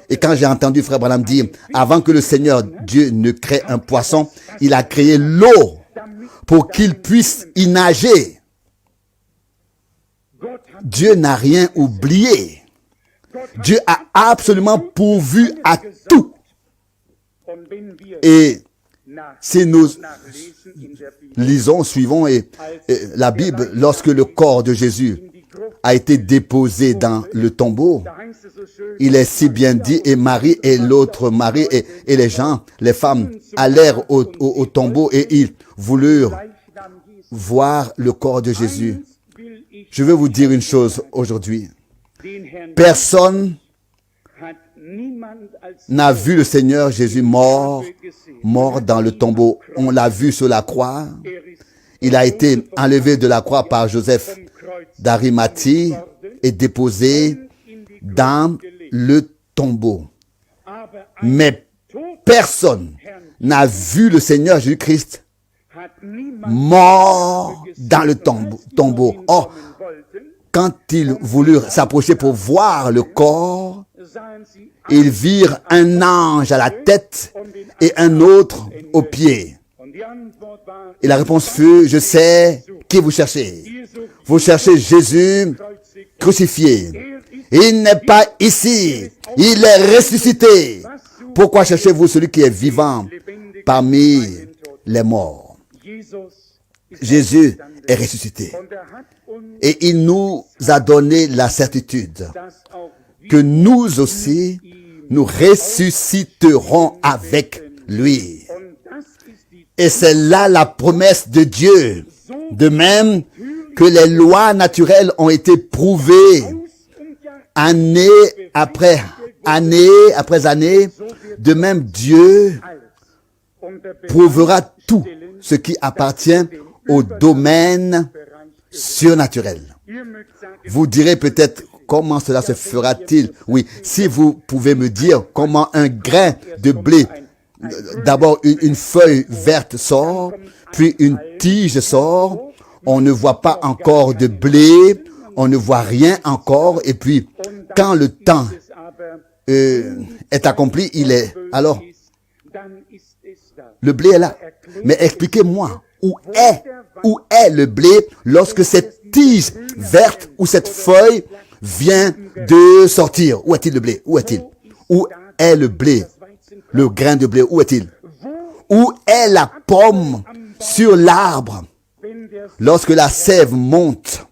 Et quand j'ai entendu Frère Branham dire, avant que le Seigneur Dieu ne crée un poisson, il a créé l'eau pour qu'il puisse y nager. Dieu n'a rien oublié. Dieu a absolument pourvu à tout. Et si nous lisons, suivons la Bible, lorsque le corps de Jésus a été déposé dans le tombeau, il est si bien dit, et Marie et l'autre Marie et les gens, les femmes, allèrent au tombeau et ils voulurent voir le corps de Jésus. Je veux vous dire une chose aujourd'hui. Personne n'a vu le Seigneur Jésus mort dans le tombeau. On l'a vu sur la croix. Il a été enlevé de la croix par Joseph d'Arimathie et déposé dans le tombeau. Mais personne n'a vu le Seigneur Jésus-Christ mort dans le tombeau. Or, quand ils voulurent s'approcher pour voir le corps, ils virent un ange à la tête et un autre aux pieds. Et la réponse fut, je sais qui vous cherchez. Vous cherchez Jésus crucifié. Il n'est pas ici. Il est ressuscité. Pourquoi cherchez-vous celui qui est vivant parmi les morts? Jésus est ressuscité. Et il nous a donné la certitude que nous aussi, nous ressusciterons avec lui. Et c'est là la promesse de Dieu. De même que les lois naturelles ont été prouvées année après année, de même Dieu prouvera tout ce qui appartient au domaine surnaturel. Vous direz peut-être, comment cela se fera-t-il? Oui, si vous pouvez me dire comment un grain de blé, d'abord une feuille verte sort, puis une tige sort, on ne voit pas encore de blé, on ne voit rien encore, et puis quand le temps est accompli, il est... Alors, le blé est là. Mais expliquez-moi, où est le blé lorsque cette tige verte ou cette feuille vient de sortir? Où est-il le blé? Où est-il? Où est le blé? Le grain de blé, où est-il? Où est la pomme sur l'arbre lorsque la sève monte,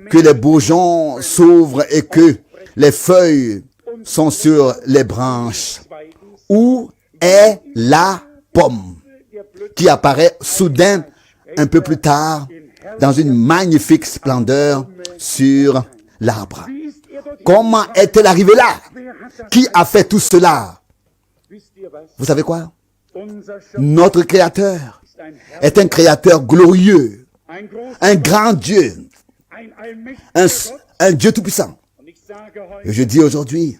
que les bourgeons s'ouvrent et que les feuilles sont sur les branches? Où est la pomme qui apparaît soudain un peu plus tard dans une magnifique splendeur sur l'arbre? Comment est-elle arrivée là? Qui a fait tout cela? Vous savez quoi? Notre Créateur est un Créateur glorieux, un grand Dieu, un Dieu tout-puissant. Et je dis aujourd'hui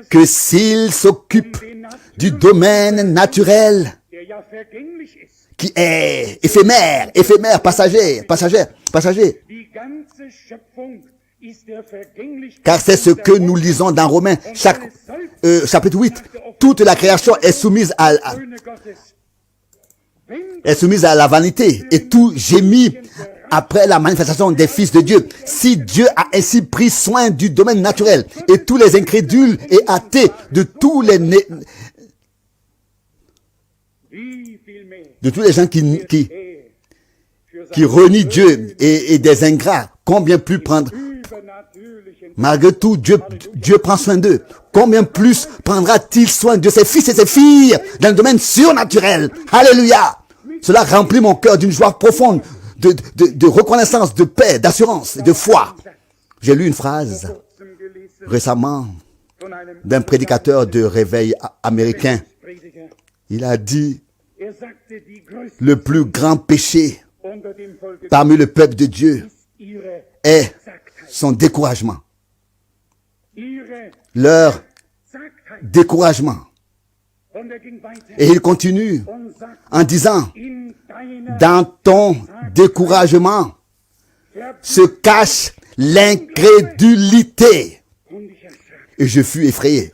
que s'il s'occupe du domaine naturel qui est éphémère, passager, car c'est ce que nous lisons dans Romains, chapitre 8. Toute la création est soumise à la vanité et tout gémit après la manifestation des fils de Dieu. Si Dieu a ainsi pris soin du domaine naturel et tous les incrédules et athées de tous les gens qui renient Dieu et des ingrats, combien plus prendre? Malgré tout, Dieu prend soin d'eux. Combien plus prendra-t-il soin de ses fils et ses filles dans le domaine surnaturel? Alléluia! Cela remplit mon cœur d'une joie profonde, de reconnaissance, de paix, d'assurance, de foi. J'ai lu une phrase récemment d'un prédicateur de réveil américain. Il a dit, le plus grand péché parmi le peuple de Dieu est son découragement. Leur découragement. Et il continue en disant, dans ton découragement se cache l'incrédulité. et je fus effrayé.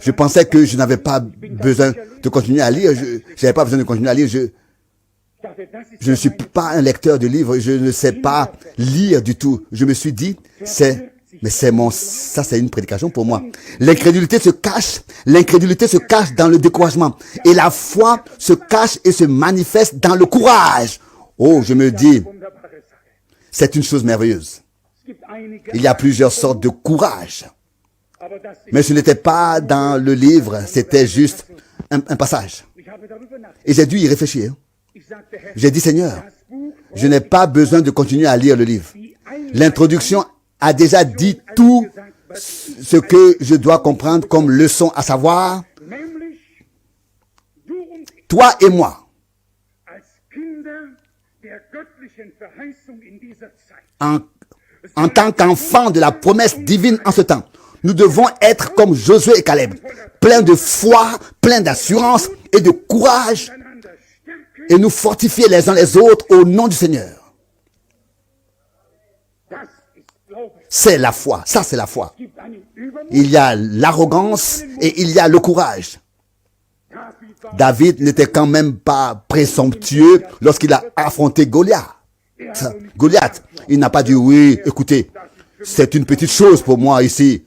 Je pensais que je n'avais pas besoin de continuer à lire. Je n'avais pas besoin de continuer à lire. Je ne suis pas un lecteur de livres. Je ne sais pas lire du tout. Je me suis dit, ça c'est une prédication pour moi. L'incrédulité se cache dans le découragement. Et la foi se cache et se manifeste dans le courage. Oh, je me dis, c'est une chose merveilleuse. Il y a plusieurs sortes de courage. Mais ce n'était pas dans le livre, c'était juste un passage. Et j'ai dû y réfléchir. J'ai dit, Seigneur, je n'ai pas besoin de continuer à lire le livre. L'introduction a déjà dit tout ce que je dois comprendre comme leçon, à savoir, toi et moi, en tant qu'enfants de la promesse divine en ce temps, nous devons être comme Josué et Caleb, pleins de foi, pleins d'assurance et de courage, et nous fortifier les uns les autres au nom du Seigneur. C'est la foi, ça c'est la foi. Il y a l'arrogance et il y a le courage. David n'était quand même pas présomptueux lorsqu'il a affronté Goliath. Il n'a pas dit, oui, écoutez, c'est une petite chose pour moi ici.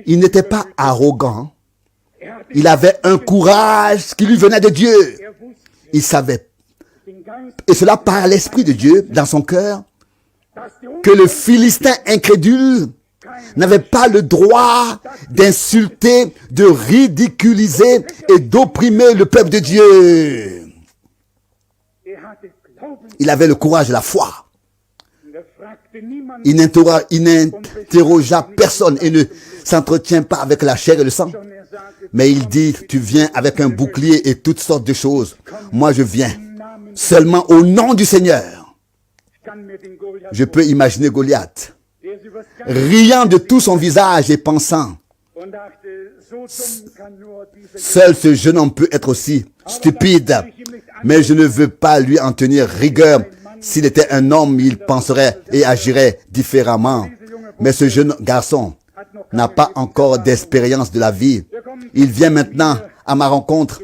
Il n'était pas arrogant. Il avait un courage qui lui venait de Dieu. Il savait, et cela par l'Esprit de Dieu dans son cœur, que le Philistin incrédule n'avait pas le droit d'insulter, de ridiculiser et d'opprimer le peuple de Dieu. Il avait le courage de la foi. Il n'interrogea personne et ne s'entretient pas avec la chair et le sang. Mais il dit, tu viens avec un bouclier et toutes sortes de choses. Moi, je viens seulement au nom du Seigneur. Je peux imaginer Goliath riant de tout son visage et pensant, seul ce jeune homme peut être aussi stupide, mais je ne veux pas lui en tenir rigueur. S'il était un homme, il penserait et agirait différemment. Mais ce jeune garçon n'a pas encore d'expérience de la vie. Il vient maintenant à ma rencontre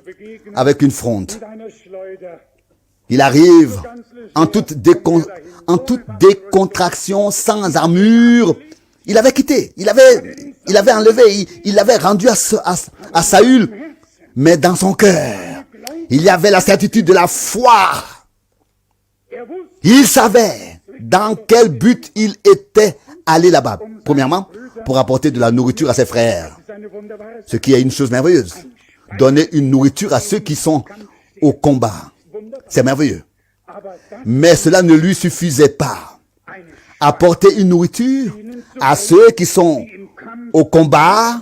avec une fronde. Il arrive en toute décontraction, sans armure. Il avait quitté, il avait enlevé, il l'avait rendu à Saül. Mais dans son cœur, il y avait la certitude de la foi. Il savait dans quel but il était allé là-bas. Premièrement, pour apporter de la nourriture à ses frères. Ce qui est une chose merveilleuse. Donner une nourriture à ceux qui sont au combat. C'est merveilleux. Mais cela ne lui suffisait pas. Apporter une nourriture à ceux qui sont au combat,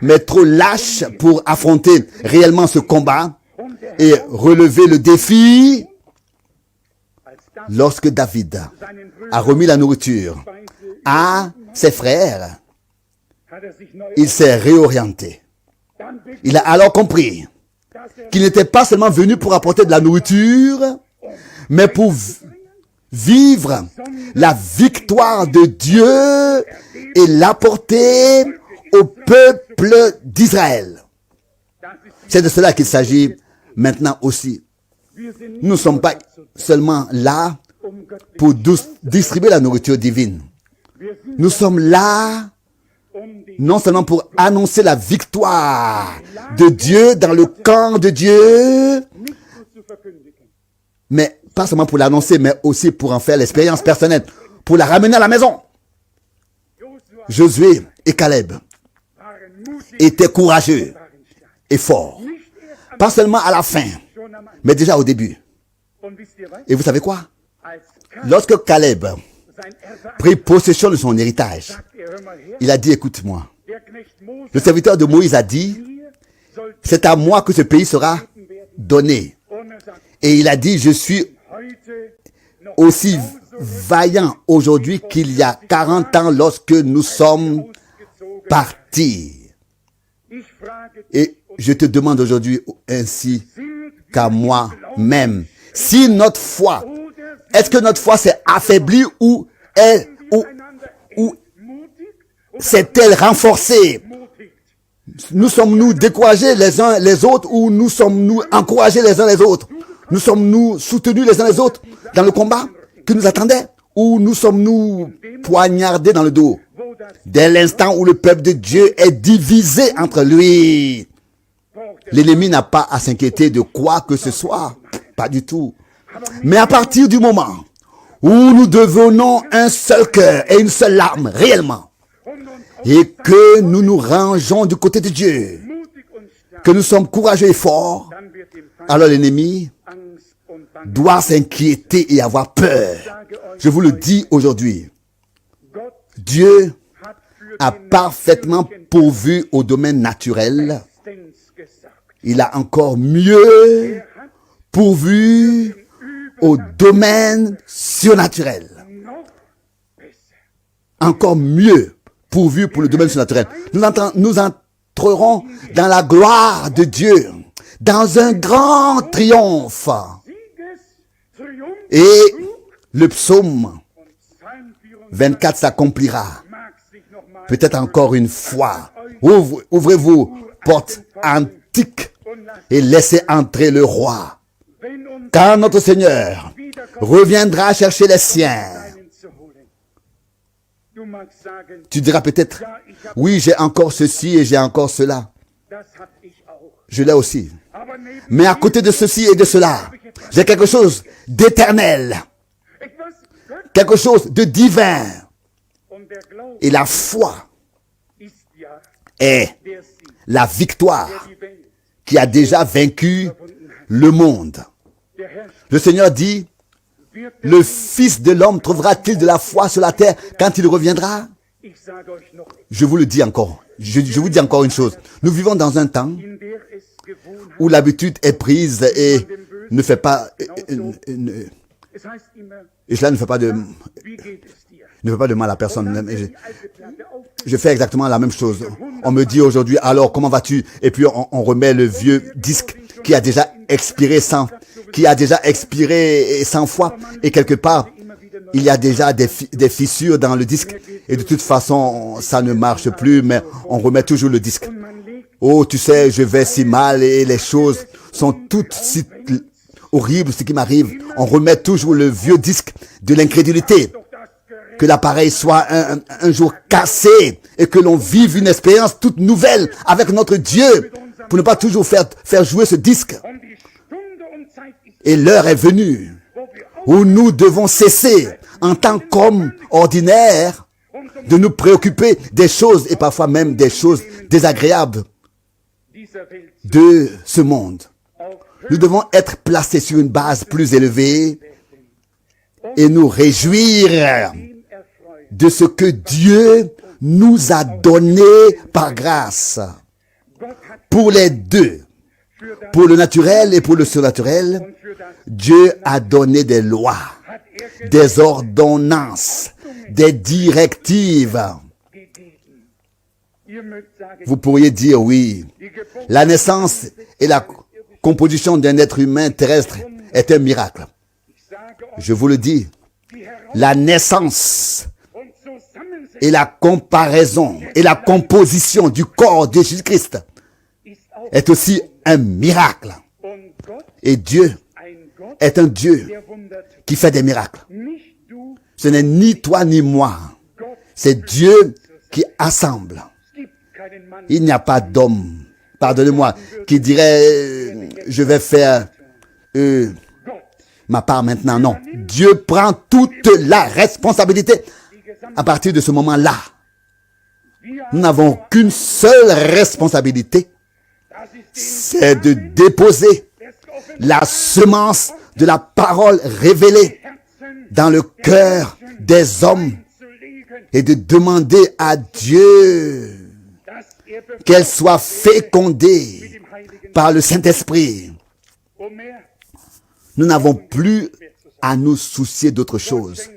mais trop lâches pour affronter réellement ce combat et relever le défi. Lorsque David a remis la nourriture à ses frères, il s'est réorienté. Il a alors compris qu'il n'était pas seulement venu pour apporter de la nourriture, mais pour vivre la victoire de Dieu et l'apporter au peuple d'Israël. C'est de cela qu'il s'agit maintenant aussi. Nous ne sommes pas seulement là pour distribuer la nourriture divine. Nous sommes là non seulement pour annoncer la victoire de Dieu dans le camp de Dieu, mais pas seulement pour l'annoncer, mais aussi pour en faire l'expérience personnelle, pour la ramener à la maison. Josué et Caleb étaient courageux et forts. Pas seulement à la fin, mais déjà au début. Et vous savez quoi? Lorsque Caleb prit possession de son héritage, il a dit, écoute-moi. Le serviteur de Moïse a dit, c'est à moi que ce pays sera donné. Et il a dit, je suis aussi vaillant aujourd'hui qu'il y a 40 ans lorsque nous sommes partis. Et je te demande aujourd'hui ainsi qu'à moi-même, si notre foi, est-ce que notre foi s'est affaiblie ou s'est-elle renforcée? Nous sommes-nous découragés les uns les autres ou nous sommes-nous encouragés les uns les autres? Nous sommes-nous soutenus les uns les autres dans le combat qui nous attendait? Ou nous sommes-nous poignardés dans le dos? Dès l'instant où le peuple de Dieu est divisé entre lui, l'ennemi n'a pas à s'inquiéter de quoi que ce soit. Pas du tout. Mais à partir du moment où nous devenons un seul cœur et une seule âme, réellement, et que nous nous rangeons du côté de Dieu, que nous sommes courageux et forts, alors l'ennemi doit s'inquiéter et avoir peur. Je vous le dis aujourd'hui, Dieu a parfaitement pourvu au domaine naturel. Il a encore mieux pourvu au domaine surnaturel. Encore mieux pourvu pour le domaine surnaturel. Nous entrerons dans la gloire de Dieu, dans un grand triomphe. Et le psaume 24 s'accomplira. Peut-être encore une fois. Ouvrez-vous, porte antique, et laissez entrer le roi. Quand notre Seigneur reviendra chercher les siens, tu diras peut-être, oui, j'ai encore ceci et j'ai encore cela. Je l'ai aussi. Mais à côté de ceci et de cela, j'ai quelque chose d'éternel, quelque chose de divin. Et la foi est la victoire qui a déjà vaincu le monde. Le Seigneur dit, le Fils de l'homme trouvera-t-il de la foi sur la terre quand il reviendra? Je vous le dis encore. Je vous dis encore une chose. Nous vivons dans un temps où l'habitude est prise et ne fait pas, et cela ne fait pas de mal à personne. Je fais exactement la même chose. On me dit aujourd'hui, alors comment vas-tu? Et puis on remet le vieux disque qui a déjà expiré 100 fois. Et quelque part, il y a déjà des fissures dans le disque. Et de toute façon, ça ne marche plus, mais on remet toujours le disque. Oh, tu sais, je vais si mal et les choses sont toutes si horribles, ce qui m'arrive. On remet toujours le vieux disque de l'incrédulité. Que l'appareil soit un jour cassé et que l'on vive une expérience toute nouvelle avec notre Dieu pour ne pas toujours faire jouer ce disque. Et l'heure est venue où nous devons cesser en tant qu'hommes ordinaires de nous préoccuper des choses et parfois même des choses désagréables de ce monde. Nous devons être placés sur une base plus élevée et nous réjouir de ce que Dieu nous a donné par grâce. Pour les deux, pour le naturel et pour le surnaturel, Dieu a donné des lois, des ordonnances, des directives. Vous pourriez dire oui, la naissance et la composition d'un être humain terrestre est un miracle. Je vous le dis, la naissance et la comparaison et la composition du corps de Jésus-Christ est aussi un miracle. Et Dieu est un Dieu qui fait des miracles. Ce n'est ni toi ni moi. C'est Dieu qui assemble. Il n'y a pas d'homme, pardonnez-moi, qui dirait je vais faire ma part maintenant. Non. Dieu prend toute la responsabilité. À partir de ce moment-là, nous n'avons qu'une seule responsabilité, c'est de déposer la semence de la parole révélée dans le cœur des hommes et de demander à Dieu qu'elle soit fécondée par le Saint-Esprit. Nous n'avons plus à nous soucier d'autre chose.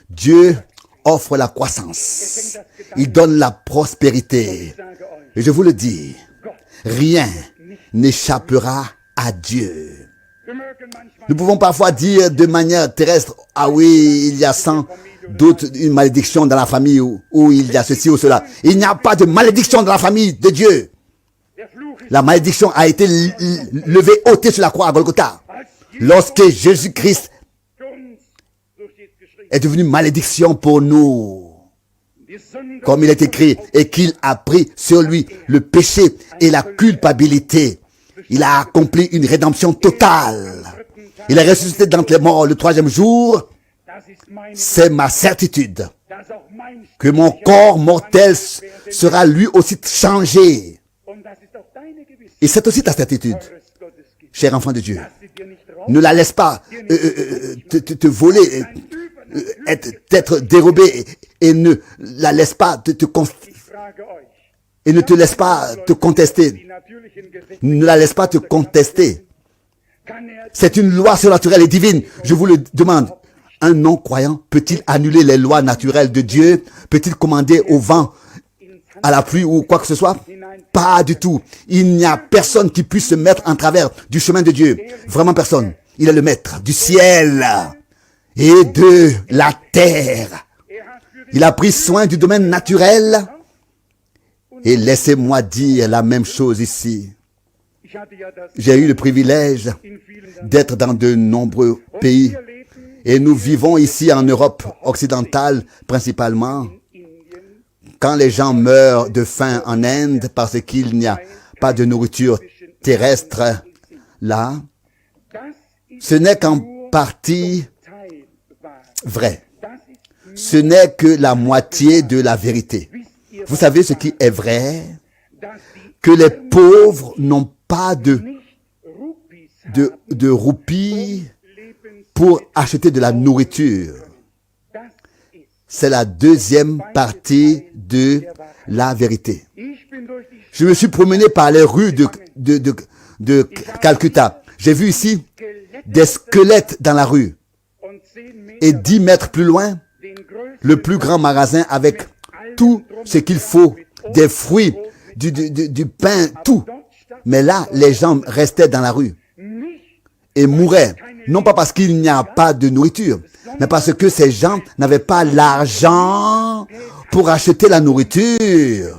Dieu offre la croissance. Il donne la prospérité. Et je vous le dis, rien n'échappera à Dieu. Nous pouvons parfois dire de manière terrestre, ah oui, il y a 100 d'autres, une malédiction dans la famille où il y a ceci ou cela. Il n'y a pas de malédiction dans la famille de Dieu. La malédiction a été levée, ôtée sur la croix à Golgotha. Lorsque Jésus-Christ est devenu malédiction pour nous, comme il est écrit, et qu'il a pris sur lui le péché et la culpabilité. Il a accompli une rédemption totale. Il est ressuscité d'entre les morts le 3e jour. C'est ma certitude que mon corps mortel sera lui aussi changé. Et c'est aussi ta certitude, cher enfant de Dieu. Ne la laisse pas te voler, être dérobé, et ne la laisse pas et ne te laisse pas te contester. Ne la laisse pas te contester. C'est une loi surnaturelle et divine. Je vous le demande. Un non-croyant peut-il annuler les lois naturelles de Dieu? Peut-il commander au vent, à la pluie ou quoi que ce soit? Pas du tout. Il n'y a personne qui puisse se mettre en travers du chemin de Dieu. Vraiment personne. Il est le maître du ciel et de la terre. Il a pris soin du domaine naturel. Et laissez-moi dire la même chose ici. J'ai eu le privilège d'être dans de nombreux pays. Et nous vivons ici en Europe occidentale principalement. Quand les gens meurent de faim en Inde parce qu'il n'y a pas de nourriture terrestre là, ce n'est qu'en partie vrai. Ce n'est que la moitié de la vérité. Vous savez ce qui est vrai? Que les pauvres n'ont pas de roupies pour acheter de la nourriture. C'est la deuxième partie de la vérité. Je me suis promené par les rues de Calcutta. J'ai vu ici des squelettes dans la rue. Et 10 mètres plus loin, le plus grand magasin avec tout ce qu'il faut, des fruits, du pain, tout. Mais là, les gens restaient dans la rue et mouraient. Non pas parce qu'il n'y a pas de nourriture, mais parce que ces gens n'avaient pas l'argent pour acheter la nourriture.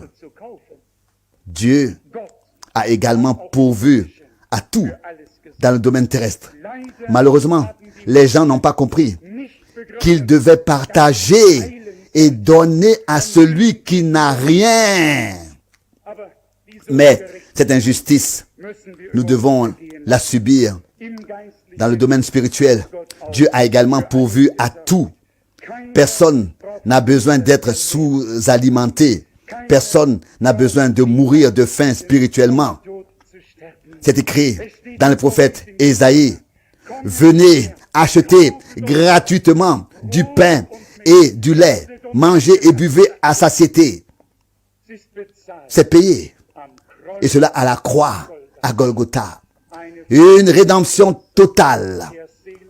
Dieu a également pourvu à tout dans le domaine terrestre. Malheureusement, les gens n'ont pas compris qu'ils devaient partager et donner à celui qui n'a rien. Mais cette injustice, nous devons la subir. Dans le domaine spirituel, Dieu a également pourvu à tout. Personne n'a besoin d'être sous-alimenté. Personne n'a besoin de mourir de faim spirituellement. C'est écrit dans le prophète Ésaïe. Venez acheter gratuitement du pain et du lait. Mangez et buvez à satiété. C'est payé. Et cela à la croix, à Golgotha. Une rédemption totale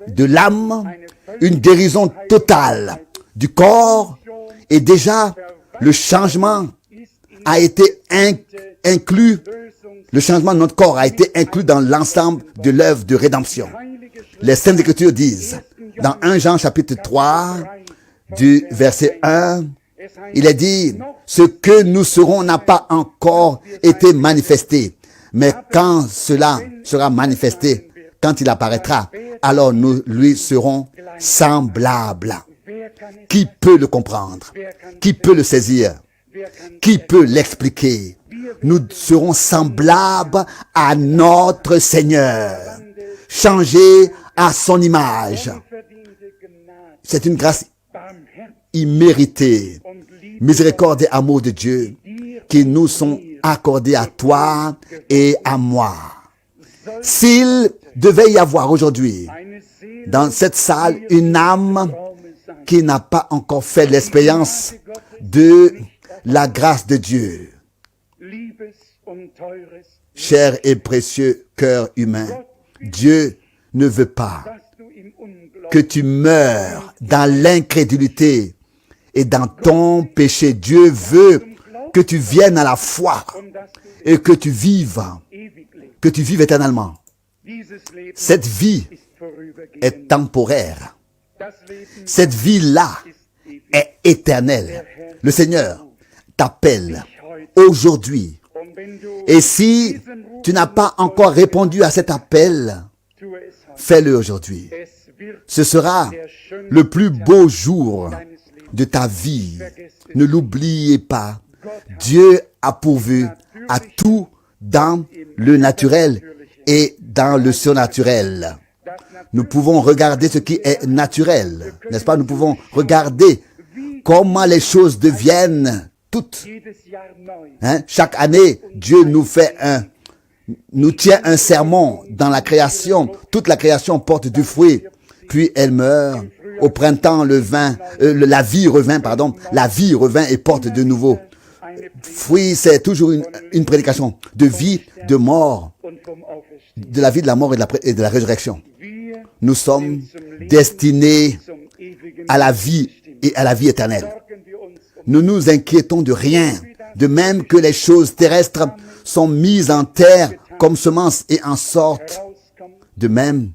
de l'âme, une guérison totale du corps, et déjà le changement a été inclus, le changement de notre corps a été inclus dans l'ensemble de l'œuvre de rédemption. Les Saintes Écritures disent, dans 1 Jean chapitre 3, du verset 1, il est dit, ce que nous serons n'a pas encore été manifesté. Mais quand cela sera manifesté, quand il apparaîtra, alors nous lui serons semblables. Qui peut le comprendre? Qui peut le saisir? Qui peut l'expliquer? Nous serons semblables à notre Seigneur, changés à son image. C'est une grâce imméritée, miséricorde et amour de Dieu qui nous sont accordés à toi et à moi. S'il devait y avoir aujourd'hui dans cette salle une âme qui n'a pas encore fait l'expérience de la grâce de Dieu, cher et précieux cœur humain, Dieu ne veut pas que tu meurs dans l'incrédulité et dans ton péché. Dieu veut que tu viennes à la foi et que tu vives éternellement. Cette vie est temporaire. Cette vie-là est éternel. Le Seigneur t'appelle aujourd'hui. Et si tu n'as pas encore répondu à cet appel, fais-le aujourd'hui. Ce sera le plus beau jour de ta vie. Ne l'oubliez pas. Dieu a pourvu à tout dans le naturel et dans le surnaturel. Nous pouvons regarder ce qui est naturel, n'est-ce pas? Nous pouvons regarder comment les choses deviennent toutes. Chaque année, Dieu nous tient un sermon dans la création. Toute la création porte du fruit, puis elle meurt. Au printemps, la vie revint et porte de nouveau. Fruit, c'est toujours une prédication de vie, de mort, de la vie, de la mort et de la résurrection. Nous sommes destinés à la vie et à la vie éternelle. Ne nous inquiétons de rien, de même que les choses terrestres sont mises en terre comme semences et en sortent. De même,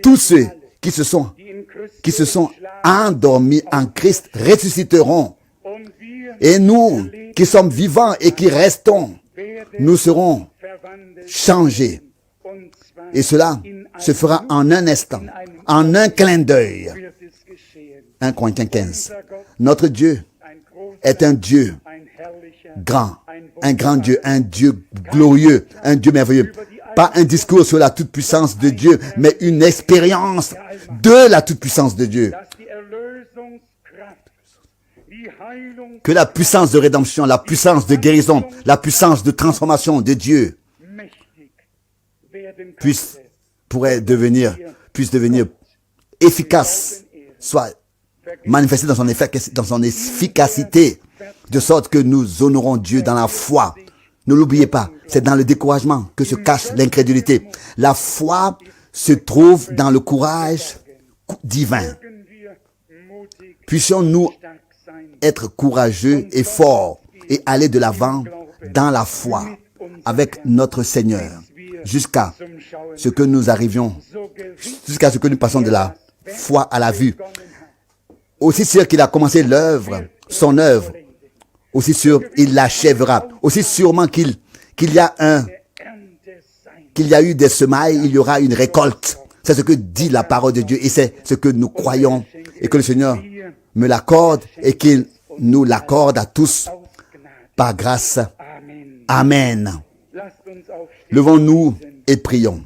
tous ceux qui se sont endormis en Christ ressusciteront. Et nous, qui sommes vivants et qui restons, nous serons changés. Et cela se fera en un instant, en un clin d'œil. 1 Corinthiens 15. Notre Dieu est un Dieu grand, un grand Dieu, un Dieu glorieux, un Dieu merveilleux. Pas un discours sur la toute-puissance de Dieu, mais une expérience de la toute-puissance de Dieu. Que la puissance de rédemption, la puissance de guérison, la puissance de transformation de Dieu puisse devenir efficace, soit manifestée dans son efficacité, de sorte que nous honorons Dieu dans la foi. Ne l'oubliez pas, c'est dans le découragement que se cache l'incrédulité. La foi se trouve dans le courage divin. Puissions-nous être courageux et forts et aller de l'avant dans la foi avec notre Seigneur jusqu'à ce que nous passions de la foi à la vue. Aussi sûr qu'il a commencé son œuvre, aussi sûr il l'achèvera. Aussi sûrement qu'il y a eu des semailles, il y aura une récolte. C'est ce que dit la parole de Dieu et c'est ce que nous croyons et que le Seigneur me l'accorde et qu'il nous l'accorde à tous par grâce. Amen. Levons-nous et prions.